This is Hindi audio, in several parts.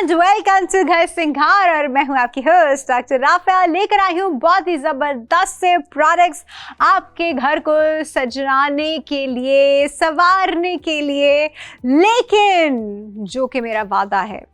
एंड वेलकम टू घर सिंगार और मैं हूं आपकी होस्ट डॉक्टर राफिया। लेकर आई हूं बहुत ही ज़बरदस्त से प्रोडक्ट्स आपके घर को सजाने के लिए, संवारने के लिए, लेकिन जो कि मेरा वादा है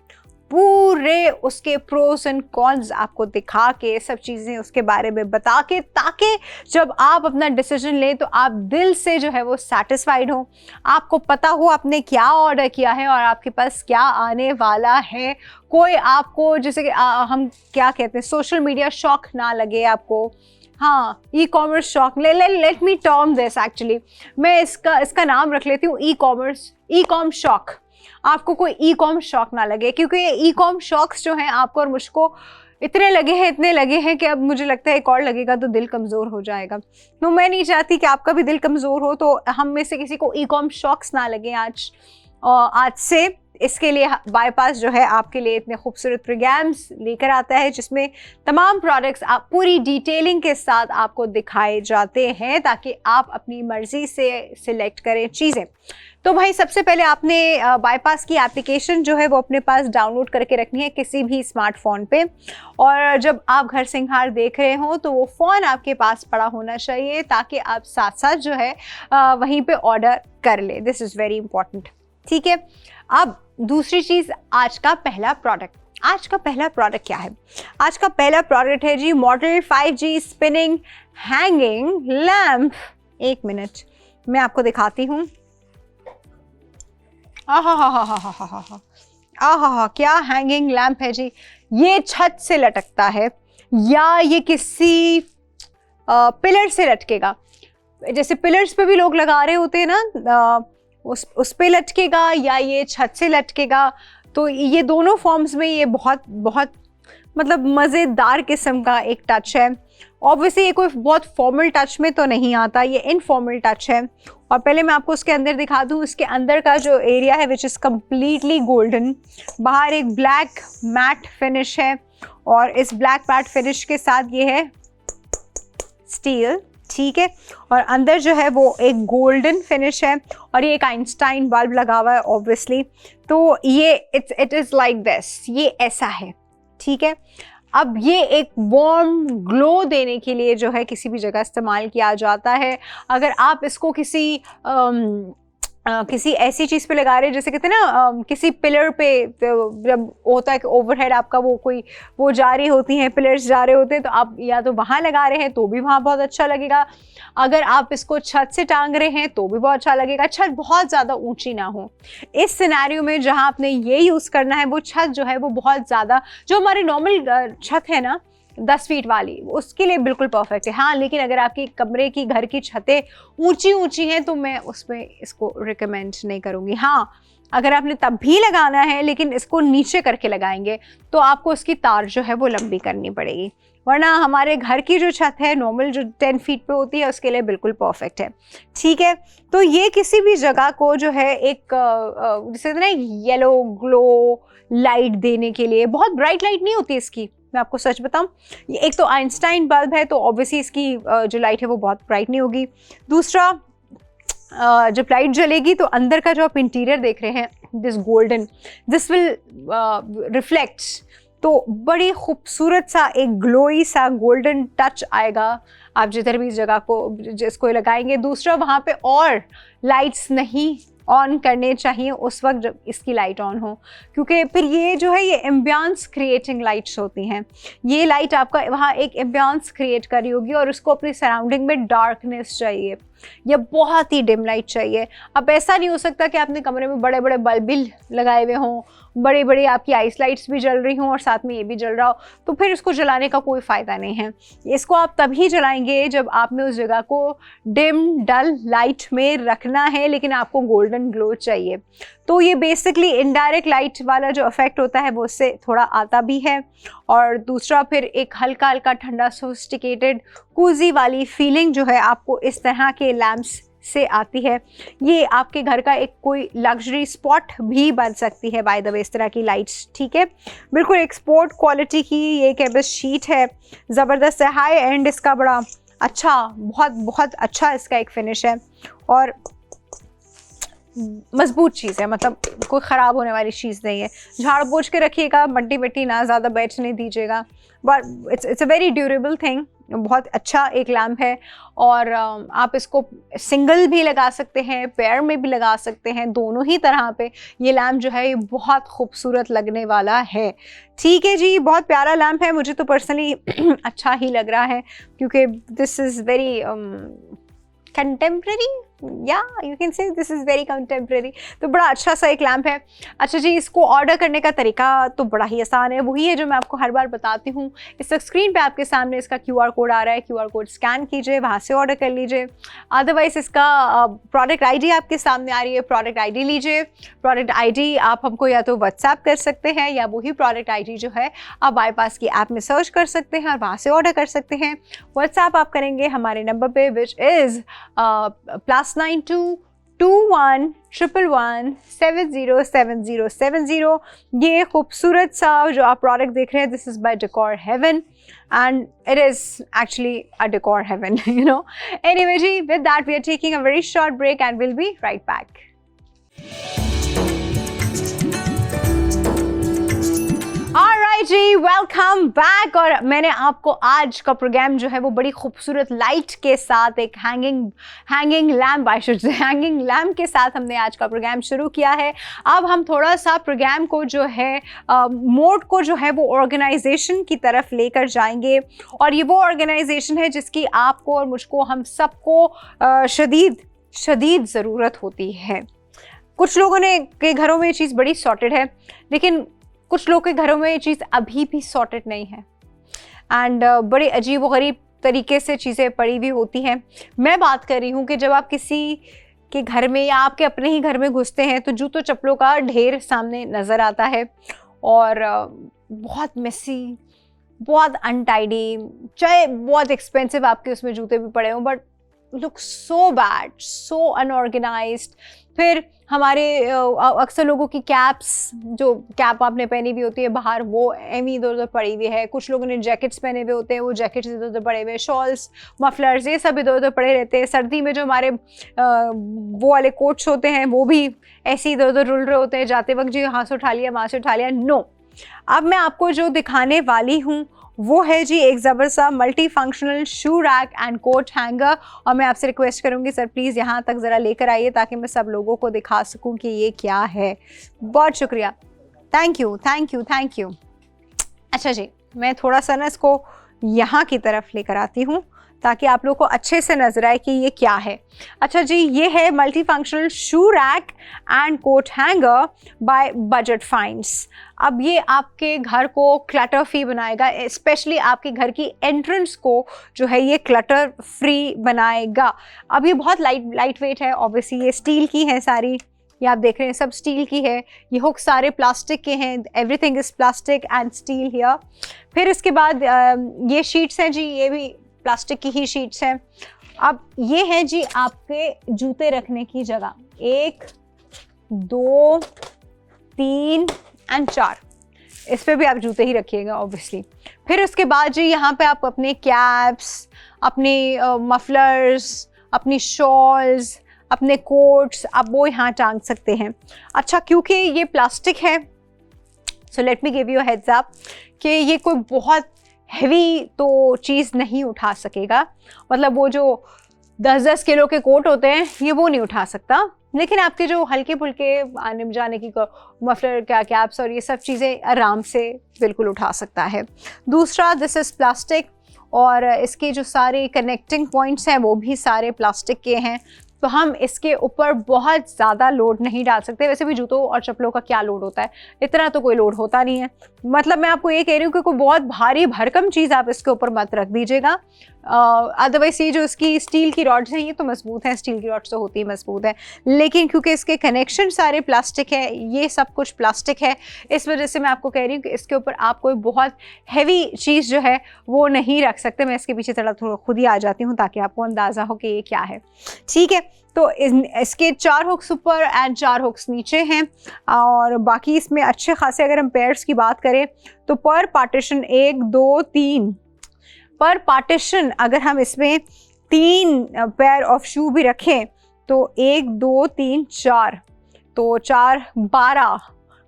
पूरे उसके प्रोस एंड कॉन्स आपको दिखा के, सब चीज़ें उसके बारे में बता के, ताकि जब आप अपना डिसीजन लें तो आप दिल से जो है वो सेटिस्फाइड हो, आपको पता हो आपने क्या ऑर्डर किया है और आपके पास क्या आने वाला है। कोई आपको जैसे कि हम क्या कहते हैं, सोशल मीडिया शॉक ना लगे आपको। हाँ, e commerce shock, let me term this actually, मैं इसका नाम रख लेती हूँ ई कॉम शॉक। आपको कोई ई कॉम शॉक ना लगे, क्योंकि ये ई कॉम शॉक्स जो हैं आपको और मुझको इतने लगे हैं कि अब मुझे लगता है एक और लगेगा तो दिल कमज़ोर हो जाएगा। तो मैं नहीं चाहती कि आपका भी दिल कमज़ोर हो, तो हम में से किसी को ई कॉम शॉक्स ना लगे आज से। इसके लिए बाईपास जो है आपके लिए इतने खूबसूरत प्रोग्राम्स लेकर आता है, जिसमें तमाम प्रोडक्ट्स आप पूरी डिटेलिंग के साथ आपको दिखाए जाते हैं, ताकि आप अपनी मर्ज़ी से सिलेक्ट करें चीज़ें। तो भाई सबसे पहले आपने बाईपास की एप्लीकेशन जो है वो अपने पास डाउनलोड करके रखनी है किसी भी स्मार्टफोन पे, और जब आप घर सिंगार देख रहे हो तो वो फ़ोन आपके पास पड़ा होना चाहिए, ताकि आप साथ साथ जो है वहीं पे ऑर्डर कर ले। दिस इज़ वेरी इंपॉर्टेंट, ठीक है। अब दूसरी चीज़, आज का पहला प्रोडक्ट क्या है? आज का पहला प्रोडक्ट है G model 5G spinning hanging lamp. एक मिनट मैं आपको दिखाती हूँ। आहा, क्या हैंगिंग लैम्प है जी। ये छत से लटकता है या ये किसी पिलर से लटकेगा, जैसे पिलर्स पे भी लोग लगा रहे होते हैं ना, उस पे लटकेगा या ये छत से लटकेगा। तो ये दोनों फॉर्म्स में ये बहुत बहुत मतलब मज़ेदार किस्म का एक टच है। ऑब्वियसली ये कोई बहुत फॉर्मल टच में तो नहीं आता, ये इनफॉर्मल टच है। और पहले मैं आपको उसके अंदर दिखा दूँ। इसके अंदर का जो एरिया है विच इज़ कम्प्लीटली गोल्डन, बाहर एक ब्लैक मैट फिनिश है, और इस ब्लैक मैट फिनिश के साथ ये है स्टील, ठीक है। और अंदर जो है वो एक गोल्डन फिनिश है, और ये एक आइंस्टाइन बल्ब लगा हुआ है ऑब्वियसली। तो ये इट इज़ लाइक दिस, ये ऐसा है, ठीक है। अब ये एक वार्म ग्लो देने के लिए जो है किसी भी जगह इस्तेमाल किया जाता है। अगर आप इसको किसी ऐसी चीज़ पे लगा रहे हैं, जैसे कहते हैं ना किसी पिलर पे, जब होता है कि ओवरहेड आपका वो जा रही होती हैं, पिलर्स जा रहे होते हैं, तो आप या तो वहाँ लगा रहे हैं तो भी वहाँ बहुत अच्छा लगेगा। अगर आप इसको छत से टांग रहे हैं तो भी बहुत अच्छा लगेगा। छत बहुत ज़्यादा ऊंची ना हो। इस सिनेरियो में जहाँ आपने ये यूज़ करना है, वो छत जो है वो बहुत ज़्यादा, जो हमारी नॉर्मल छत है ना 10 फीट वाली, उसके लिए बिल्कुल परफेक्ट है। हाँ, लेकिन अगर आपकी कमरे की, घर की छतें ऊंची हैं तो मैं उसमें इसको रिकमेंड नहीं करूँगी। हाँ, अगर आपने तब भी लगाना है, लेकिन इसको नीचे करके लगाएंगे तो आपको उसकी तार जो है वो लंबी करनी पड़ेगी, वरना हमारे घर की जो छत है नॉर्मल जो 10 फीट पे होती है उसके लिए बिल्कुल परफेक्ट है, ठीक है। तो ये किसी भी जगह को जो है एक जैसे ना येलो ग्लो लाइट देने के लिए, बहुत ब्राइट लाइट नहीं होती इसकी, मैं आपको सच बताऊं। एक तो आइंस्टाइन बल्ब है, तो ऑब्वियसली इसकी जो लाइट है वो बहुत ब्राइट नहीं होगी। दूसरा, जब लाइट जलेगी तो अंदर का जो आप इंटीरियर देख रहे हैं, this golden, this will reflect, तो बड़ी खूबसूरत सा एक ग्लोई सा गोल्डन टच आएगा आप जिधर भी इस जगह को जिसको लगाएंगे। दूसरा, वहाँ पे और लाइट्स नहीं ऑन करने चाहिए उस वक्त जब इसकी लाइट ऑन हो, क्योंकि फिर ये जो है ये एम्बियंस क्रिएटिंग लाइट्स होती हैं। ये लाइट आपका वहाँ एक एम्बियंस क्रिएट कर रही होगी, और उसको अपनी सराउंडिंग में डार्कनेस चाहिए या बहुत ही डिम लाइट चाहिए। अब ऐसा नहीं हो सकता कि आपने कमरे में बड़े बड़े बल्ब भी लगाए हुए हों, बड़ी बड़ी आपकी आइस लाइट्स भी जल रही हों और साथ में ये भी जल रहा हो, तो फिर इसको जलाने का कोई फ़ायदा नहीं है। इसको आप तभी जलाएंगे जब आपने उस जगह को डिम डल लाइट में रखना है, लेकिन आपको गोल्डन ग्लो चाहिए। तो ये बेसिकली इनडायरेक्ट लाइट वाला जो इफेक्ट होता है वो उससे थोड़ा आता भी है। और दूसरा, फिर एक हल्का हल्का ठंडा सोफिस्टिकेटेड कूजी वाली फीलिंग जो है आपको इस तरह के लैम्प्स से आती है। ये आपके घर का एक कोई लग्जरी स्पॉट भी बन सकती है बाय द वे, इस तरह की लाइट्स, ठीक है। बिल्कुल एक्सपोर्ट क्वालिटी की ये कैबस शीट है, ज़बरदस्त है, हाई एंड इसका बड़ा अच्छा, बहुत बहुत अच्छा इसका एक फिनिश है। और मजबूत चीज़ है, मतलब कोई ख़राब होने वाली चीज़ नहीं है। झाड़ पोंछ के रखिएगा, मट्टी मिट्टी ना ज़्यादा बैठने दीजिएगा, but it's a very durable thing. बहुत अच्छा एक लैम्प है, और आप इसको सिंगल भी लगा सकते हैं, पेयर में भी लगा सकते हैं, दोनों ही तरह पे ये लैम्प जो है ये बहुत खूबसूरत लगने वाला है। ठीक है जी, बहुत प्यारा लैम्प है, मुझे तो पर्सनली अच्छा ही लग रहा है, क्योंकि दिस इज़ वेरी कंटेम्प्रेरी, या you can say this is very contemporary. तो बड़ा अच्छा सा एक लैम्प है। अच्छा जी, इसको ऑर्डर करने का तरीका तो बड़ा ही आसान है, वही है जो मैं आपको हर बार बताती हूँ। इस स्क्रीन पे आपके सामने इसका QR कोड आ रहा है, QR कोड स्कैन कीजिए, वहाँ से ऑर्डर कर लीजिए। अदरवाइज़ इसका प्रोडक्ट ID आपके सामने आ रही है, प्रोडक्ट ID लीजिए। प्रोडक्ट ID आप हमको या तो व्हाट्सएप कर सकते हैं, या वही प्रोडक्ट ID जो है आप बाईपास की ऐप में सर्च कर सकते हैं और वहाँ से ऑर्डर कर सकते हैं। व्हाट्सएप आप करेंगे हमारे नंबर पे, विच इज़ +922111707070। ये खूबसूरत सा जो आप प्रोडक्ट देख रहे हैं, this is by Decor Haven, and it is actually a decor heaven, you know. Anyway ji, with that we are taking a very short break and we'll be right back. Alright जी, वेलकम बैक। और मैंने आपको आज का प्रोग्राम जो है वो बड़ी खूबसूरत लाइट के साथ, एक hanging lamp, I should say hanging lamp के साथ हमने आज का प्रोग्राम शुरू किया है। अब हम थोड़ा सा प्रोग्राम को जो है मोड को जो है वो ऑर्गेनाइजेशन की तरफ लेकर जाएंगे, और ये वो ऑर्गेनाइजेशन है जिसकी आपको और मुझको, हम सबको शदीद ज़रूरत होती है। कुछ लोगों के घरों में ये चीज़ बड़ी सॉर्टेड है, लेकिन कुछ लोगों के घरों में ये चीज़ अभी भी सॉर्टेड नहीं है, एंड बड़े अजीब व गरीब तरीके से चीज़ें पड़ी हुई होती हैं। मैं बात कर रही हूँ कि जब आप किसी के घर में या आपके अपने ही घर में घुसते हैं तो जूतों चप्पलों का ढेर सामने नज़र आता है, और बहुत मेसी, बहुत अनटाइडी, चाहे बहुत एक्सपेंसिव आपके उसमें जूते भी पड़े हों, but look so bad, so unorganised. फिर हमारे अक्सर लोगों की कैप्स, जो कैप आपने पहनी हुई होती है बाहर, वो एवी इधर उधर पड़ी हुई है। कुछ लोगों ने जैकेट्स पहने हुए होते हैं, वो जैकेट्स इधर उधर पड़े हुए, शॉल्स, मफलर्स, ये सब इधर उधर पड़े रहते हैं। सर्दी में जो हमारे वो वाले कोट्स होते हैं वो भी ऐसे इधर उधर रुल रहे होते हैं, जाते वक्त जी यहाँ से उठा लिया, वहाँ से उठा लिया। नो, अब मैं आपको जो दिखाने वाली हूँ वो है जी एक ज़बर सा multi functional shoe rack and coat hanger, और मैं आपसे रिक्वेस्ट करूँगी सर प्लीज़ यहाँ तक ज़रा लेकर आइए ताकि मैं सब लोगों को दिखा सकूँ कि ये क्या है। बहुत शुक्रिया, thank you thank you thank you. अच्छा जी, मैं थोड़ा सा ना इसको यहाँ की तरफ लेकर आती हूँ ताकि आप लोगों को अच्छे से नजर आए कि ये क्या है। अच्छा जी, ये है multi functional shoe rack and coat hanger by Budget Finds. अब ये आपके घर को क्लटर फ्री बनाएगा, स्पेशली आपके घर की एंट्रेंस को जो है ये क्लटर फ्री बनाएगा। अब ये बहुत लाइट वेट है, ऑब्वियसली ये स्टील की है सारी, ये आप देख रहे हैं सब स्टील की है। ये हुक सारे प्लास्टिक के हैं, everything is plastic and steel here. फिर इसके बाद ये शीट्स हैं जी, ये भी प्लास्टिक की ही शीट्स हैं। अब ये है जी आपके जूते रखने की जगह, 1 2 3 एंड 4, इस पे भी आप जूते ही रखिएगा ऑब्वियसली। फिर उसके बाद जी यहाँ पे आप अपने कैप्स, अपने मफलर्स, अपनी शॉल्स, अपने कोट्स आप वो यहाँ टांग सकते हैं। अच्छा, क्योंकि ये प्लास्टिक है, so let me give you heads up कि ये कोई बहुत हैवी तो चीज़ नहीं उठा सकेगा, मतलब वो जो 10-10 किलो के कोट होते हैं ये वो नहीं उठा सकता, लेकिन आपके जो हल्के फुल्के आने जाने की मफलर क्या कैप्स और ये सब चीज़ें आराम से बिल्कुल उठा सकता है। दूसरा, दिस इज़ प्लास्टिक, और इसके जो सारे कनेक्टिंग पॉइंट्स हैं वो भी सारे प्लास्टिक के हैं, तो हम इसके ऊपर बहुत ज़्यादा लोड नहीं डाल सकते। वैसे भी जूतों और चप्पलों का क्या लोड होता है, इतना तो कोई लोड होता नहीं है। मतलब मैं आपको ये कह रही हूँ कि कोई बहुत भारी भरकम चीज़ आप इसके ऊपर मत रख दीजिएगा। अदरवाइज ये जो इसकी स्टील की रॉड्स हैं ये तो मजबूत हैं, स्टील की रॉड्स तो होती ही मजबूत है, लेकिन क्योंकि इसके कनेक्शन सारे प्लास्टिक है, ये सब कुछ प्लास्टिक है, इस वजह से मैं आपको कह रही हूँ कि इसके ऊपर आप कोई बहुत हैवी चीज़ जो है वो नहीं रख सकते। मैं इसके पीछे थोड़ा खुद ही आ जाती हूँ ताकि आपको अंदाज़ा हो कि ये क्या है। ठीक है, तो इसके 4 हुक्स ऊपर एंड 4 हुक्स नीचे हैं, और बाकी इसमें अच्छे खासे अगर हम पेयर्स की बात करें तो पर पार्टीशन 1 2 3 पर पार्टीशन अगर हम इसमें 3 पेयर ऑफ शू भी रखें तो 1 2 3 4, तो 4 12,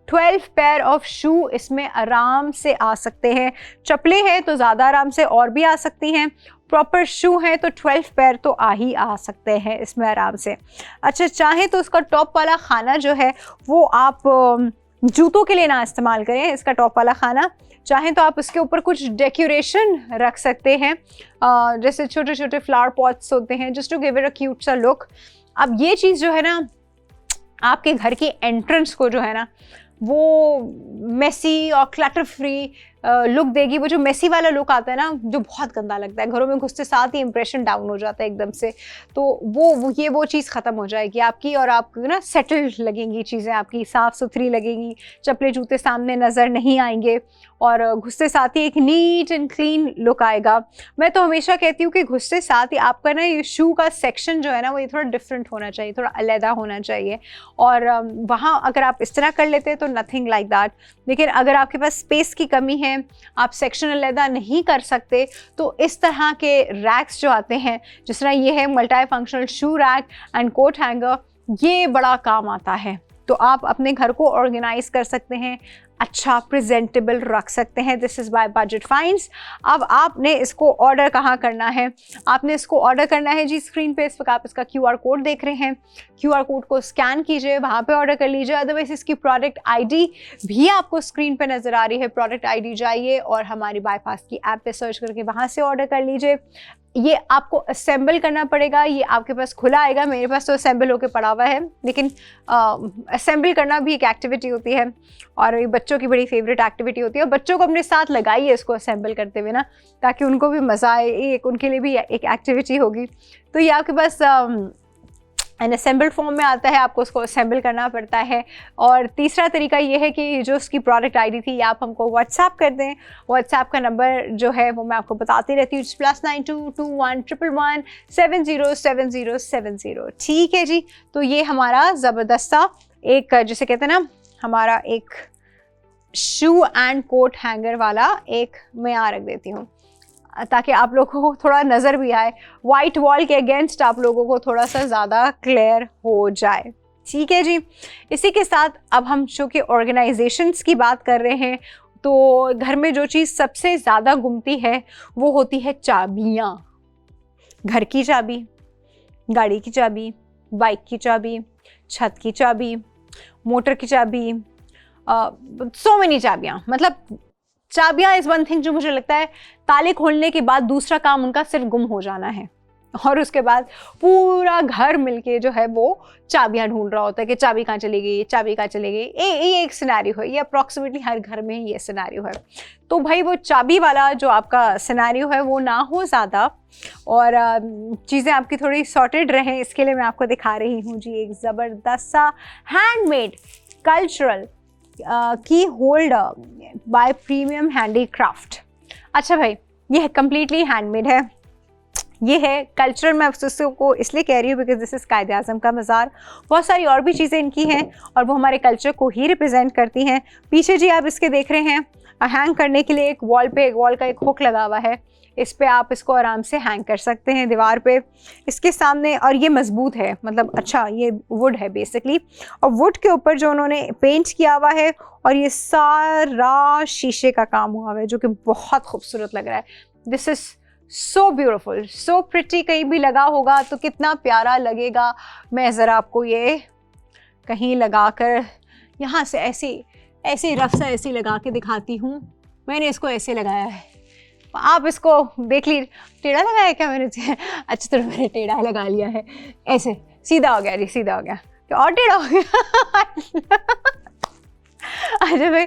12 पेयर ऑफ शू इसमें आराम से आ सकते हैं। चप्पलें हैं तो ज़्यादा आराम से और भी आ सकती हैं, प्रॉपर शू है तो 12 पेयर तो आ ही आ सकते हैं इसमें आराम से। अच्छा, चाहे तो उसका टॉप वाला खाना जो है वो आप जूतों के लिए ना इस्तेमाल करें, इसका टॉप वाला खाना। चाहें तो आप उसके ऊपर कुछ डेकोरेशन रख सकते हैं, जैसे छोटे छोटे फ्लावर पॉट्स होते हैं, just to give it a cute सा लुक। अब ये चीज़ जो है ना आपके घर की एंट्रेंस को जो है ना वो मेसी और क्लटर फ्री लुक देगी। वो जो मेसी वाला लुक आता है ना जो बहुत गंदा लगता है, घरों में घुसते साथ ही इंप्रेशन डाउन हो जाता है एकदम से, तो वो चीज़ ख़त्म हो जाएगी आपकी, और आपको ना सेटल्ड लगेंगी चीज़ें, आपकी साफ़ सुथरी लगेंगी, चप्पले जूते सामने नज़र नहीं आएंगे और घुसते साथ ही एक नीट एंड क्लीन लुक आएगा। मैं तो हमेशा कहती हूँ कि घुसते साथ ही आपका ना ये शू का सेक्शन जो है ना वो ये थोड़ा डिफरेंट होना चाहिए, थोड़ा अलहदा होना चाहिए, और वहाँ अगर आप इस तरह कर लेते हैं तो नथिंग लाइक दैट। लेकिन अगर आपके पास स्पेस की कमी है, आप सेक्शन अलहदा नहीं कर सकते, तो इस तरह के रैक्स जो आते हैं, जिस तरह ये है multi functional shoe rack and coat hanger, ये बड़ा काम आता है। तो आप अपने घर को ऑर्गेनाइज कर सकते हैं, अच्छा प्रेजेंटेबल रख सकते हैं। This is bye Budget Finds. अब आपने इसको ऑर्डर कहाँ करना है? आपने इसको ऑर्डर करना है जी स्क्रीन पे इस वक्त आप इसका QR कोड देख रहे हैं, QR कोड को स्कैन कीजिए, वहाँ पे ऑर्डर कर लीजिए। अदरवाइज इसकी प्रोडक्ट ID भी आपको स्क्रीन पे नज़र आ रही है, प्रोडक्ट ID जाइए और हमारी बायफास्ट की ऐप पे सर्च करके वहाँ से ऑर्डर कर लीजिए। ये आपको असेंबल करना पड़ेगा, ये आपके पास खुला आएगा, मेरे पास तो असेंबल होकर पड़ा हुआ है, लेकिन असेंबल करना भी एक एक्टिविटी होती है और ये बच्चों की बड़ी फेवरेट एक्टिविटी होती है। और बच्चों को अपने साथ लगाइए इसको असेंबल करते हुए ना, ताकि उनको भी मज़ा आए, एक उनके लिए भी एक एक्टिविटी होगी। तो ये आपके पास एंड असेंबल्ड फॉर्म में आता है, आपको उसको असेंबल करना पड़ता है। और तीसरा तरीका ये है कि जो उसकी प्रोडक्ट ID थी आप हमको व्हाट्सएप कर दें। व्हाट्सएप का नंबर जो है वो मैं आपको बताती रहती हूँ, +922111707070। ठीक है जी, तो ये हमारा ज़बरदस्त सा एक जिसे कहते हैं ना हमारा एक शू एंड कोट हैंगर वाला एक मैं यहाँ रख देती हूँ, ताकि आप लोगों को थोड़ा नज़र भी आए, वाइट वॉल के अगेंस्ट आप लोगों को थोड़ा सा ज़्यादा क्लियर हो जाए। ठीक है जी, इसी के साथ अब हम शो के ऑर्गेनाइजेशंस की बात कर रहे हैं, तो घर में जो चीज़ सबसे ज़्यादा गुमती है वो होती है चाबियाँ। घर की चाबी, गाड़ी की चाबी, बाइक की चाबी, छत की चाबी, मोटर की चाबी, सो मेनी चाबियाँ। मतलब चाबियाँ इज़ वन थिंग जो मुझे लगता है ताले खोलने के बाद दूसरा काम उनका सिर्फ गुम हो जाना है, और उसके बाद पूरा घर मिलके जो है वो चाबियाँ ढूंढ रहा होता है कि चाबी कहाँ चली गई, चाबी कहाँ चली गई। ये एक सिनेरियो है, ये अप्रॉक्सीमेटली हर घर में ये सिनेरियो है। तो भाई वो चाबी वाला जो आपका सिनेरियो है वो ना हो ज़्यादा, और चीज़ें आपकी थोड़ी सॉर्टेड रहें, इसके लिए मैं आपको दिखा रही हूँ जी एक ज़बरदस्त सा हैंडमेड कल्चरल की होल्डर बाय प्रीमियम हैंडीक्राफ्ट। अच्छा भाई, ये कम्प्लीटली हैंडमेड है, ये है कल्चरल। मैं उसको इसलिए कह रही हूँ बिकॉज दिस इज़ कायदे आज़म का मज़ार। बहुत सारी और भी चीज़ें इनकी हैं और वो हमारे कल्चर को ही रिप्रेजेंट करती हैं। पीछे जी आप इसके देख रहे हैं हैंग करने के लिए एक वॉल का एक हुक लगा हुआ है, इस पे आप इसको आराम से हैंग कर सकते हैं दीवार पे इसके सामने। और ये मजबूत है, मतलब अच्छा ये वुड है बेसिकली, और वुड के ऊपर जो उन्होंने पेंट किया हुआ है और ये सारा शीशे का काम हुआ है जो कि बहुत खूबसूरत लग रहा है। This is so beautiful, so pretty. कहीं भी लगा होगा तो कितना प्यारा लगेगा। मैं ज़रा आपको ये कहीं लगा कर यहाँ से ऐसे रफ सा ऐसे लगा के दिखाती हूँ। मैंने इसको ऐसे लगाया है, आप इसको देख लीजिए। टेढ़ा लगाया क्या मैंने? अच्छा तो मैंने टेढ़ा लगा लिया है, ऐसे सीधा हो गया जी, सीधा हो गया तो और टेढ़ा हो गया। अच्छा भाई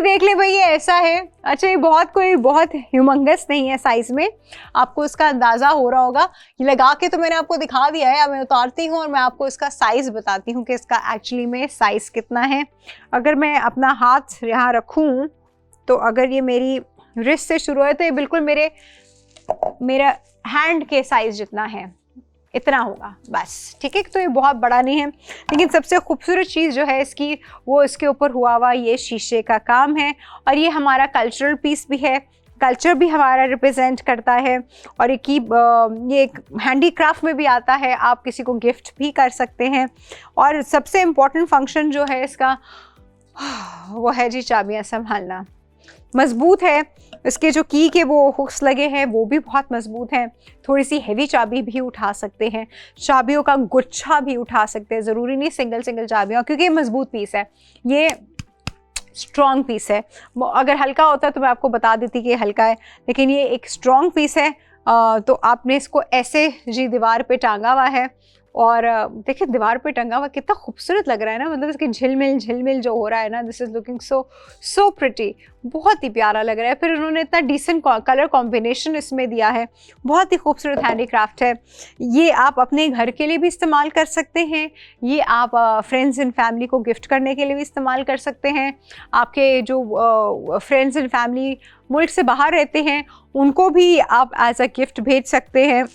देख ले भाई, ये ऐसा है। अच्छा ये बहुत ह्यूमंगस नहीं है साइज़ में, आपको इसका अंदाज़ा हो रहा होगा। ये लगा के तो मैंने आपको दिखा दिया है, अब मैं उतारती हूँ और मैं आपको इसका साइज़ बताती हूँ कि इसका एक्चुअली में साइज़ कितना है। अगर मैं अपना हाथ यहाँ रखूँ तो अगर ये मेरी रिस्ट से शुरू है तो ये बिल्कुल मेरा हैंड के साइज़ जितना है, इतना होगा बस। ठीक है, तो ये बहुत बड़ा नहीं है। लेकिन सबसे खूबसूरत चीज़ जो है इसकी, वो इसके ऊपर हुआ हुआ ये शीशे का काम है। और ये हमारा कल्चरल पीस भी है। कल्चर भी हमारा रिप्रेजेंट करता है, और ये एक हैंडीक्राफ्ट में भी आता है, आप किसी को गिफ्ट भी कर सकते हैं। और सबसे इम्पॉर्टेंट फंक्शन जो है इसका वो है जी चाबियाँ संभालना। मजबूत है, इसके जो की के वो हुक्स लगे हैं वो भी बहुत मजबूत हैं। थोड़ी सी हेवी चाबी भी उठा सकते हैं, चाबियों का गुच्छा भी उठा सकते हैं, ज़रूरी नहीं सिंगल सिंगल चाबियाँ, क्योंकि ये मजबूत पीस है, ये स्ट्रॉन्ग पीस है। अगर हल्का होता तो मैं आपको बता देती कि ये हल्का है, लेकिन ये एक स्ट्रॉन्ग पीस है। तो आपने इसको ऐसे जी दीवार पे टांगा हुआ है, और देखिए दीवार पे टंगा हुआ कितना खूबसूरत लग रहा है ना, मतलब इसकी झिलमिल जो हो रहा है ना, this is looking so pretty, बहुत ही प्यारा लग रहा है। फिर उन्होंने इतना डिसेंट कलर कॉम्बिनेशन इसमें दिया है, बहुत ही खूबसूरत हैंडीक्राफ्ट है। ये आप अपने घर के लिए भी इस्तेमाल कर सकते हैं, ये आप फ्रेंड्स एंड फैमिली को गिफ्ट करने के लिए भी इस्तेमाल कर सकते हैं। आपके जो फ्रेंड्स एंड फैमिली मुल्क से बाहर रहते हैं उनको भी आप एज अ गिफ्ट भेज सकते हैं।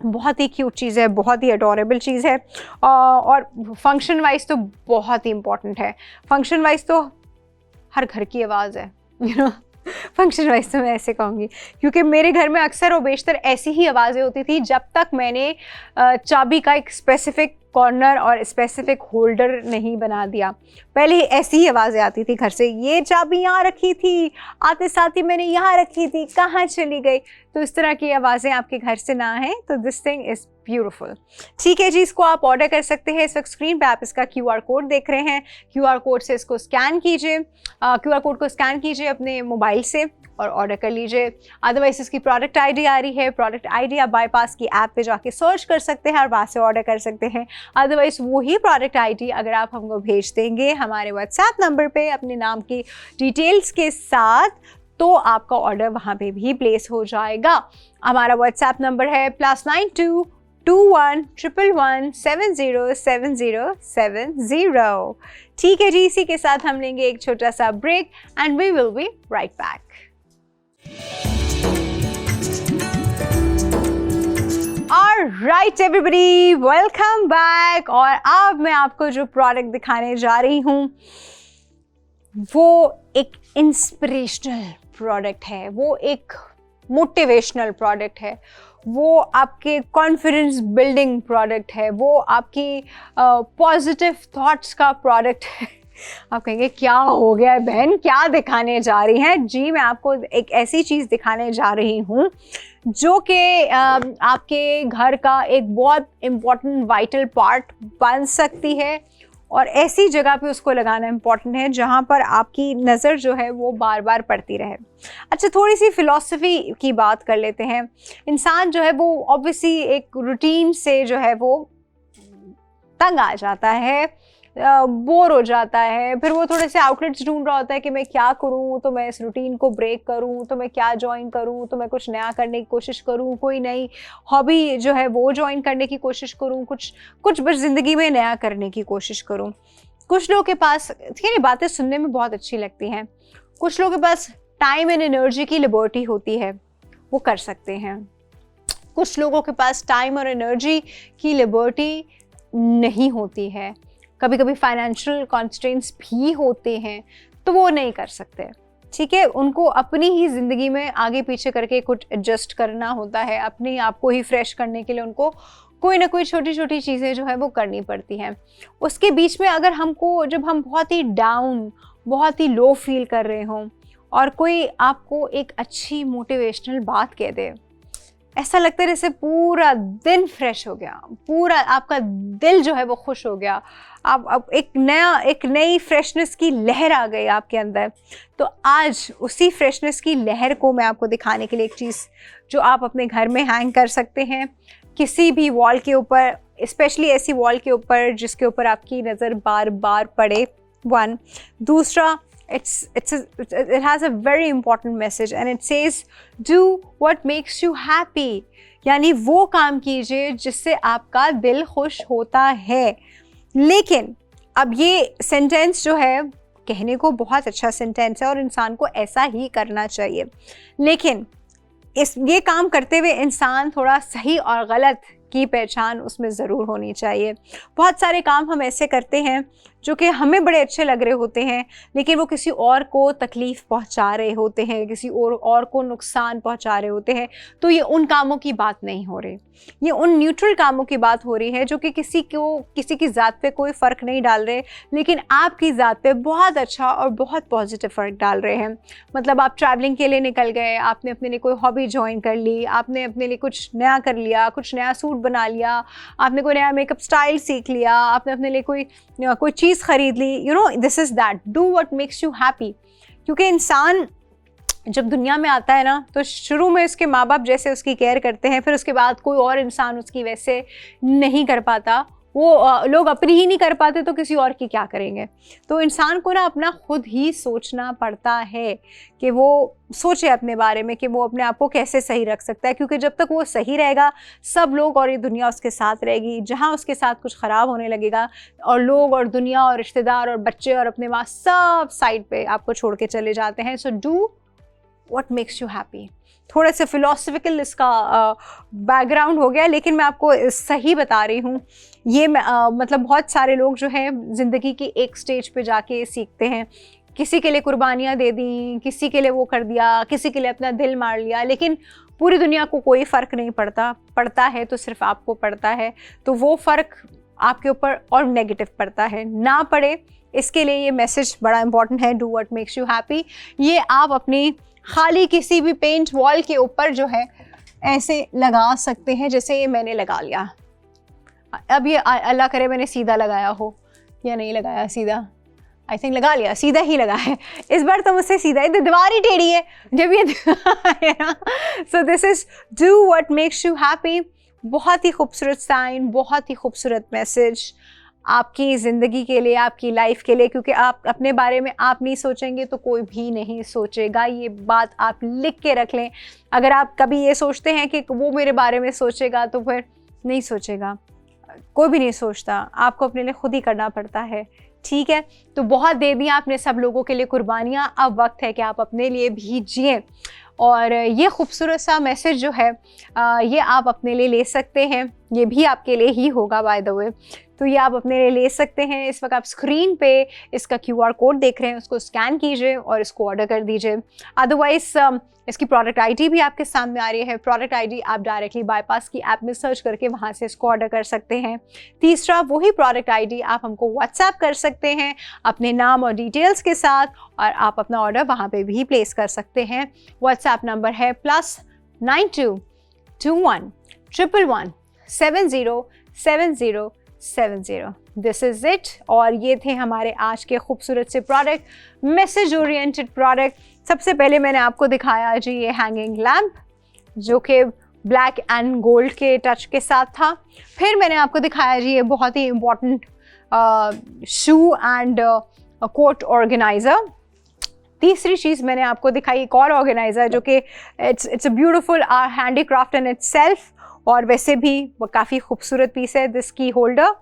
बहुत ही क्यूट चीज़ है, बहुत ही अडोरेबल चीज़ है। और फंक्शन वाइज तो बहुत ही इम्पॉर्टेंट है। फंक्शन वाइज तो हर घर की आवाज़ है, यू नो। फंक्शन वाइज तो मैं ऐसे कहूँगी, क्योंकि मेरे घर में अक्सर और बेशतर ऐसी ही आवाज़ें होती थी जब तक मैंने चाबी का एक स्पेसिफिक कॉर्नर और स्पेसिफिक होल्डर नहीं बना दिया। पहले ऐसी ही आवाज़ें आती थी घर से, ये चाबी यहाँ रखी थी, आते साथ ही मैंने यहाँ रखी थी, कहाँ चली गई। तो इस तरह की आवाज़ें आपके घर से ना हैं, तो दिस थिंग इज़ ब्यूटीफुल। ठीक है जी, इसको आप ऑर्डर कर सकते हैं। इस वक्त स्क्रीन पे आप इसका QR कोड देख रहे हैं, QR कोड से इसको स्कैन कीजिए, QR कोड को स्कैन कीजिए अपने मोबाइल से और ऑर्डर कर लीजिए। अदरवाइज इसकी प्रोडक्ट आईडी आ रही है, प्रोडक्ट आईडी आप बाईपास की ऐप पे जाके सर्च कर सकते हैं और वहाँ से ऑर्डर कर सकते हैं। अदरवाइज वही प्रोडक्ट आईडी अगर आप हमको भेज देंगे हमारे व्हाट्सएप नंबर पे अपने नाम की डिटेल्स के साथ, तो आपका ऑर्डर वहाँ पे भी प्लेस हो जाएगा। हमारा व्हाट्सएप नंबर है +92 21 111 707070। ठीक है जी, इसी के साथ हम लेंगे एक छोटा सा break and we will be right back. Alright everybody, welcome back। और अब मैं आपको जो प्रोडक्ट दिखाने जा रही हूँ वो एक इंस्पिरेशनल प्रोडक्ट है, वो एक मोटिवेशनल प्रोडक्ट है, वो आपके कॉन्फिडेंस बिल्डिंग प्रोडक्ट है, वो आपकी पॉजिटिव थॉट्स का प्रोडक्ट है। आप कहेंगे क्या हो गया है बहन, क्या दिखाने जा रही हैं? जी, मैं आपको एक ऐसी चीज़ दिखाने जा रही हूँ जो कि आपके घर का एक बहुत इम्पॉर्टेंट वाइटल पार्ट बन सकती है, और ऐसी जगह पे उसको लगाना इम्पॉर्टेंट है जहाँ पर आपकी नज़र जो है वो बार बार पड़ती रहे। अच्छा, थोड़ी सी फ़िलॉसफी की बात कर लेते हैं। इंसान जो है वो ऑब्वियसली एक रूटीन से जो है वो तंग आ जाता है, बोर हो जाता है, फिर वो थोड़े से आउटलेट्स ढूंढ रहा होता है कि मैं क्या करूं, तो मैं इस रूटीन को ब्रेक करूं, तो मैं क्या ज्वाइन करूं, तो मैं कुछ नया करने की कोशिश करूं, कोई नई हॉबी जो है वो ज्वाइन करने की कोशिश करूं, कुछ बस ज़िंदगी में नया करने की कोशिश करूं। कुछ लोगों के पास ये बातें सुनने में बहुत अच्छी लगती हैं, कुछ लोगों के पास टाइम एंड एनर्जी की लिबर्टी होती है, वो कर सकते हैं। कुछ लोगों के पास टाइम और एनर्जी की लिबर्टी नहीं होती है, कभी कभी फाइनेंशियल कॉन्स्ट्रेंट्स भी होते हैं, तो वो नहीं कर सकते। ठीक है, उनको अपनी ही ज़िंदगी में आगे पीछे करके कुछ एडजस्ट करना होता है, अपने आप को ही फ्रेश करने के लिए उनको कोई ना कोई छोटी छोटी चीज़ें जो है वो करनी पड़ती हैं। उसके बीच में अगर जब हम बहुत ही डाउन, बहुत ही लो फील कर रहे हों और कोई आपको एक अच्छी मोटिवेशनल बात कह दे, ऐसा लगता है जैसे पूरा दिन फ्रेश हो गया, पूरा आपका दिल जो है वो खुश हो गया, आप एक नई फ्रेशनेस की लहर आ गई आपके अंदर। तो आज उसी फ्रेशनेस की लहर को मैं आपको दिखाने के लिए एक चीज़ जो आप अपने घर में हैंग कर सकते हैं, किसी भी वॉल के ऊपर, स्पेशली ऐसी वॉल के ऊपर जिसके ऊपर आपकी नज़र बार बार पड़े। वन, दूसरा, it has a very important message and it says do what makes you happy, यानी वो काम कीजिए जिससे आपका दिल खुश होता है। लेकिन अब ये सेंटेंस जो है कहने को बहुत अच्छा सेंटेंस है और इंसान को ऐसा ही करना चाहिए, लेकिन ये काम करते हुए इंसान थोड़ा सही और गलत की पहचान उसमें ज़रूर होनी चाहिए। बहुत सारे काम हम ऐसे करते हैं जो कि हमें बड़े अच्छे लग रहे होते हैं, लेकिन वो किसी और को तकलीफ़ पहुंचा रहे होते हैं, किसी और को नुकसान पहुंचा रहे होते हैं। तो ये उन कामों की बात नहीं हो रही, ये उन न्यूट्रल कामों की बात हो रही है जो कि किसी की ज़ात पे कोई फ़र्क नहीं डाल रहे, लेकिन आपकी ज़ात पे बहुत अच्छा और बहुत पॉजिटिव फ़र्क डाल रहे हैं। मतलब आप ट्रैवलिंग के लिए निकल गए, आपने अपने लिए कोई हॉबी ज्वाइन कर ली, आपने अपने लिए कुछ नया कर लिया, कुछ नया सूट बना लिया, आपने कोई नया मेकअप स्टाइल सीख लिया, आपने अपने लिए कोई चीज़ ख़रीद ली। You know, this is that, do what makes you happy. क्योंकि इंसान जब दुनिया में आता है ना, तो शुरू में उसके माँ बाप जैसे उसकी केयर करते हैं, फिर उसके बाद कोई और इंसान उसकी वैसे नहीं कर पाता। वो लोग अपनी ही नहीं कर पाते तो किसी और की क्या करेंगे। तो इंसान को ना अपना खुद ही सोचना पड़ता है कि वो सोचे अपने बारे में कि वो अपने आप को कैसे सही रख सकता है, क्योंकि जब तक वो सही रहेगा सब लोग और ये दुनिया उसके साथ रहेगी। जहाँ उसके साथ कुछ ख़राब होने लगेगा और लोग और दुनिया और रिश्तेदार और बच्चे और अपने माँ सब साइड पे आपको छोड़ के चले जाते हैं। So do what makes you happy. थोड़ा सा फिलोसफिकल इसका बैकग्राउंड हो गया, लेकिन मैं आपको सही बता रही हूँ। ये मतलब बहुत सारे लोग जो हैं ज़िंदगी की एक स्टेज पे जाके सीखते हैं, किसी के लिए कुर्बानियाँ दे दी, किसी के लिए वो कर दिया, किसी के लिए अपना दिल मार लिया, लेकिन पूरी दुनिया को कोई फ़र्क नहीं पड़ता। पड़ता है तो सिर्फ आपको पड़ता है, तो वो फ़र्क आपके ऊपर और नेगेटिव पड़ता है, ना पड़े। इसके लिए ये मैसेज बड़ा इंपॉर्टेंट है, do what makes you happy. ये आप अपनी खाली किसी भी पेंट वॉल के ऊपर जो है ऐसे लगा सकते हैं, जैसे ये मैंने लगा लिया। अब ये अल्लाह करे मैंने सीधा लगाया हो या नहीं लगाया सीधा, आई थिंक लगा लिया, सीधा ही लगा है इस बार तो मुझसे सीधा है, दीवार ही टेढ़ी है जब ये so this is do what makes you happy. बहुत ही खूबसूरत साइन, बहुत ही खूबसूरत मैसेज आपकी ज़िंदगी के लिए, आपकी लाइफ के लिए, क्योंकि आप अपने बारे में आप नहीं सोचेंगे तो कोई भी नहीं सोचेगा। ये बात आप लिख के रख लें। अगर आप कभी ये सोचते हैं कि वो मेरे बारे में सोचेगा, तो फिर नहीं सोचेगा, कोई भी नहीं सोचता। आपको अपने लिए खुद ही करना पड़ता है, ठीक है। तो बहुत दे दी आपने सब लोगों के लिए कुर्बानियाँ, अब वक्त है कि आप अपने लिए भी जिएं। और ये खूबसूरत सा मैसेज जो है ये आप अपने लिए ले सकते हैं, ये भी आपके लिए ही होगा बाय द वे। तो ये आप अपने लिए ले सकते हैं। इस वक्त आप स्क्रीन पे इसका QR कोड देख रहे हैं, उसको स्कैन कीजिए और इसको ऑर्डर कर दीजिए। अदरवाइज इसकी प्रोडक्ट आईडी भी आपके सामने आ रही है। प्रोडक्ट आईडी आप डायरेक्टली बाईपास की ऐप में सर्च करके वहाँ से इसको ऑर्डर कर सकते हैं। तीसरा, वही प्रोडक्ट आईडी आप हमको व्हाट्सएप कर सकते हैं अपने नाम और डिटेल्स के साथ, और आप अपना ऑर्डर वहाँ पे भी प्लेस कर सकते हैं। व्हाट्सएप नंबर है +9221 111 707070। This is it. और ये थे हमारे आज के खूबसूरत से प्रोडक्ट, मैसेज ओरिएंटेड प्रोडक्ट। सबसे पहले मैंने आपको दिखाया जी ये हैंगिंग लैम्प, जो कि ब्लैक एंड गोल्ड के टच के साथ था। फिर मैंने आपको दिखाया जी ये बहुत ही important shoe and coat organiser. तीसरी चीज़ मैंने आपको दिखाई एक और ऑर्गेनाइज़र, जो कि it's a beautiful handicraft in itself, और वैसे भी वो काफ़ी खूबसूरत पीस है, दिस की होल्डर।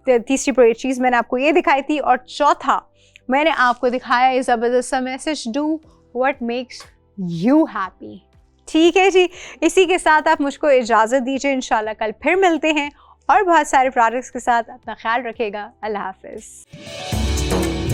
तीसरी चीज़ मैंने आपको ये दिखाई थी। और चौथा मैंने आपको दिखाया ये ज़बरदस्त सा message, do what makes you happy. ठीक है जी, इसी के साथ आप मुझको इजाज़त दीजिए। इंशाल्लाह कल फिर मिलते हैं और बहुत सारे प्रोडक्ट्स के साथ। अपना ख्याल रखिएगा। अल्लाह हाफ़िज़।